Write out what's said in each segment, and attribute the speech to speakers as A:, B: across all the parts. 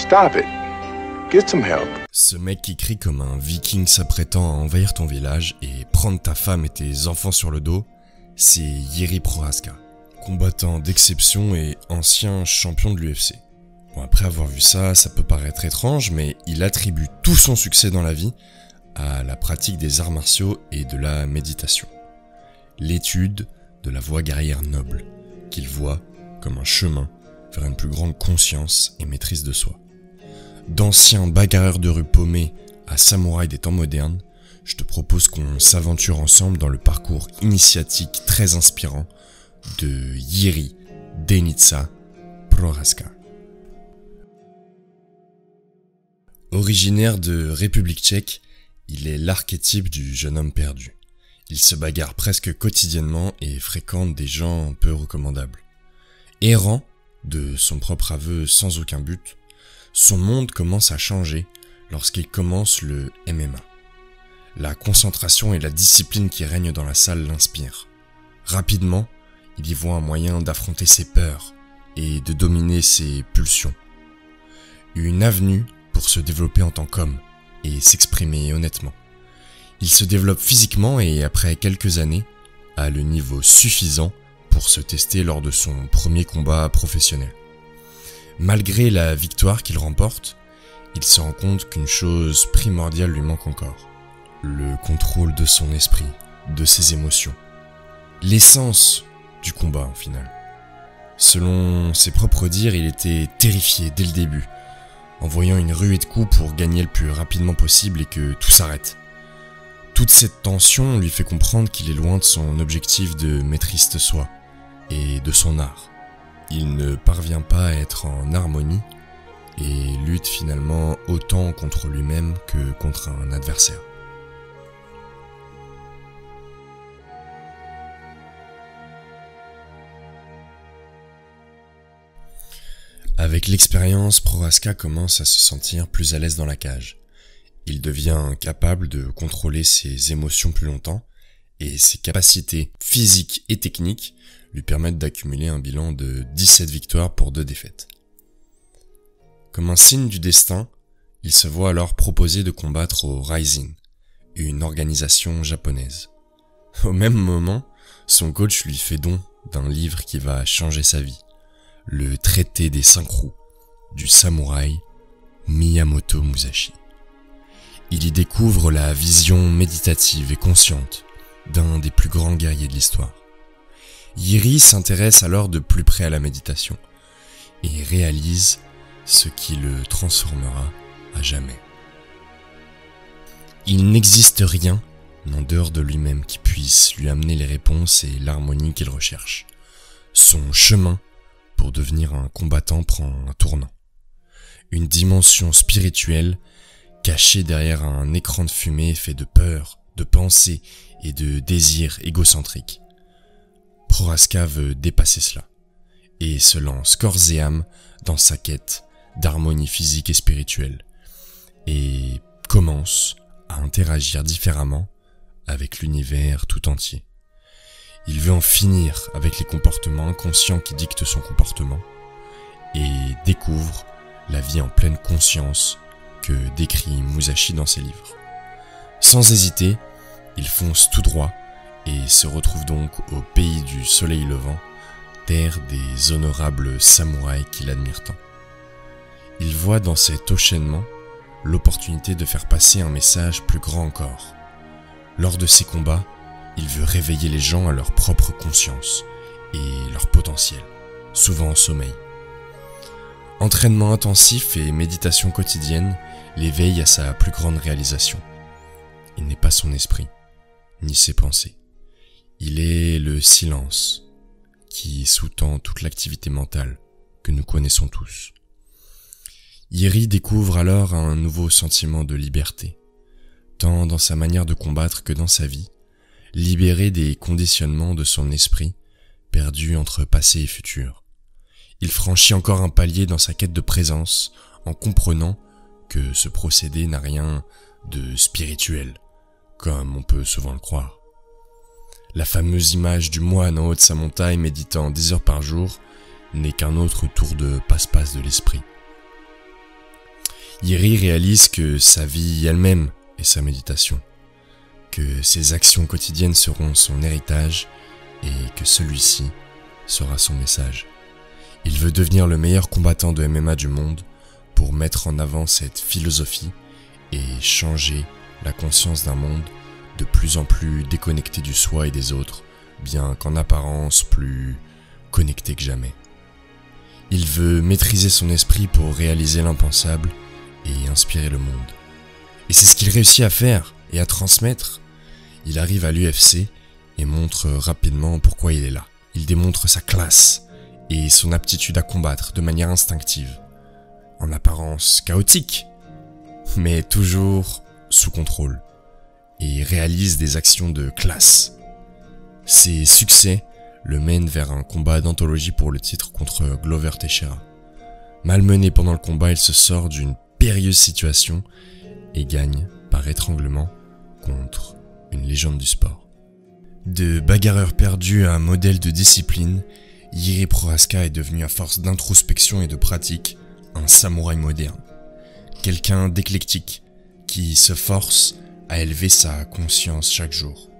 A: Stop it. Get some help.
B: Ce mec qui crie comme un viking s'apprêtant à envahir ton village et prendre ta femme et tes enfants sur le dos, c'est Jiří Procházka, combattant d'exception et ancien champion de l'UFC. Bon, après avoir vu ça, ça peut paraître étrange, mais il attribue tout son succès dans la vie à la pratique des arts martiaux et de la méditation. L'étude de la voie guerrière noble, qu'il voit comme un chemin vers une plus grande conscience et maîtrise de soi. D'anciens bagarreurs de rue paumés à samouraï des temps modernes, je te propose qu'on s'aventure ensemble dans le parcours initiatique très inspirant de Jiří Denica Procházka. Originaire de République tchèque, il est l'archétype du jeune homme perdu. Il se bagarre presque quotidiennement et fréquente des gens peu recommandables. Errant, de son propre aveu sans aucun but, son monde commence à changer lorsqu'il commence le MMA. La concentration et la discipline qui règnent dans la salle l'inspirent. Rapidement, il y voit un moyen d'affronter ses peurs et de dominer ses pulsions. Une avenue pour se développer en tant qu'homme et s'exprimer honnêtement. Il se développe physiquement et après quelques années, a le niveau suffisant pour se tester lors de son premier combat professionnel. Malgré la victoire qu'il remporte, il se rend compte qu'une chose primordiale lui manque encore. Le contrôle de son esprit, de ses émotions. L'essence du combat, en final. Selon ses propres dires, il était terrifié dès le début, en voyant une ruée de coups pour gagner le plus rapidement possible et que tout s'arrête. Toute cette tension lui fait comprendre qu'il est loin de son objectif de maîtrise de soi et de son art. Il ne parvient pas à être en harmonie et lutte finalement autant contre lui-même que contre un adversaire. Avec l'expérience, Procházka commence à se sentir plus à l'aise dans la cage. Il devient capable de contrôler ses émotions plus longtemps et ses capacités physiques et techniques lui permettent d'accumuler un bilan de 17 victoires pour 2 défaites. Comme un signe du destin, il se voit alors proposer de combattre au Rizin, une organisation japonaise. Au même moment, son coach lui fait don d'un livre qui va changer sa vie, le traité des 5 roues du samouraï Miyamoto Musashi. Il y découvre la vision méditative et consciente d'un des plus grands guerriers de l'histoire. Jiří s'intéresse alors de plus près à la méditation et réalise ce qui le transformera à jamais. Il n'existe rien en dehors de lui-même qui puisse lui amener les réponses et l'harmonie qu'il recherche. Son chemin pour devenir un combattant prend un tournant. Une dimension spirituelle cachée derrière un écran de fumée fait de peur, de pensées et de désirs égocentriques. Procházka veut dépasser cela et se lance corps et âme dans sa quête d'harmonie physique et spirituelle et commence à interagir différemment avec l'univers tout entier. Il veut en finir avec les comportements inconscients qui dictent son comportement et découvre la vie en pleine conscience que décrit Musashi dans ses livres. Sans hésiter, il fonce tout droit et se retrouve donc au pays du soleil levant, terre des honorables samouraïs qu'il admire tant. Il voit dans cet enchaînement l'opportunité de faire passer un message plus grand encore. Lors de ses combats, il veut réveiller les gens à leur propre conscience et leur potentiel, souvent en sommeil. Entraînement intensif et méditation quotidienne l'éveillent à sa plus grande réalisation. Il n'est pas son esprit, ni ses pensées. Il est le silence qui sous-tend toute l'activité mentale que nous connaissons tous. Jiří découvre alors un nouveau sentiment de liberté, tant dans sa manière de combattre que dans sa vie, libéré des conditionnements de son esprit, perdu entre passé et futur. Il franchit encore un palier dans sa quête de présence, en comprenant que ce procédé n'a rien de spirituel, comme on peut souvent le croire. La fameuse image du moine en haut de sa montagne méditant 10 heures par jour n'est qu'un autre tour de passe-passe de l'esprit. Yeri réalise que sa vie elle-même est sa méditation, que ses actions quotidiennes seront son héritage et que celui-ci sera son message. Il veut devenir le meilleur combattant de MMA du monde pour mettre en avant cette philosophie et changer la conscience d'un monde de plus en plus déconnecté du soi et des autres, bien qu'en apparence plus connecté que jamais. Il veut maîtriser son esprit pour réaliser l'impensable et inspirer le monde. Et c'est ce qu'il réussit à faire et à transmettre. Il arrive à l'UFC et montre rapidement pourquoi il est là. Il démontre sa classe et son aptitude à combattre de manière instinctive, en apparence chaotique, mais toujours sous contrôle, et réalise des actions de classe. Ses succès le mènent vers un combat d'anthologie pour le titre contre Glover Teixeira. Malmené pendant le combat, il se sort d'une périlleuse situation et gagne par étranglement contre une légende du sport. De bagarreur perdu à un modèle de discipline, Jiri Prochazka est devenu à force d'introspection et de pratique un samouraï moderne. Quelqu'un d'éclectique qui se force à élever sa conscience chaque jour.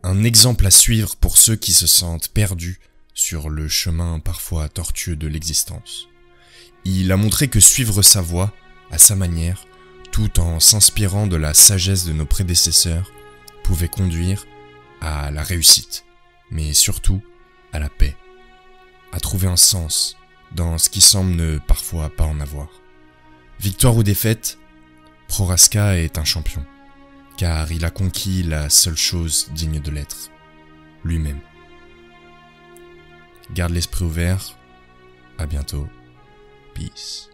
B: Un exemple à suivre pour ceux qui se sentent perdus sur le chemin parfois tortueux de l'existence. Il a montré que suivre sa voie, à sa manière, tout en s'inspirant de la sagesse de nos prédécesseurs, pouvait conduire à la réussite, mais surtout à la paix, à trouver un sens dans ce qui semble ne parfois pas en avoir. Victoire ou défaite, Prochazka est un champion, car il a conquis la seule chose digne de l'être, lui-même. Garde l'esprit ouvert, à bientôt, peace.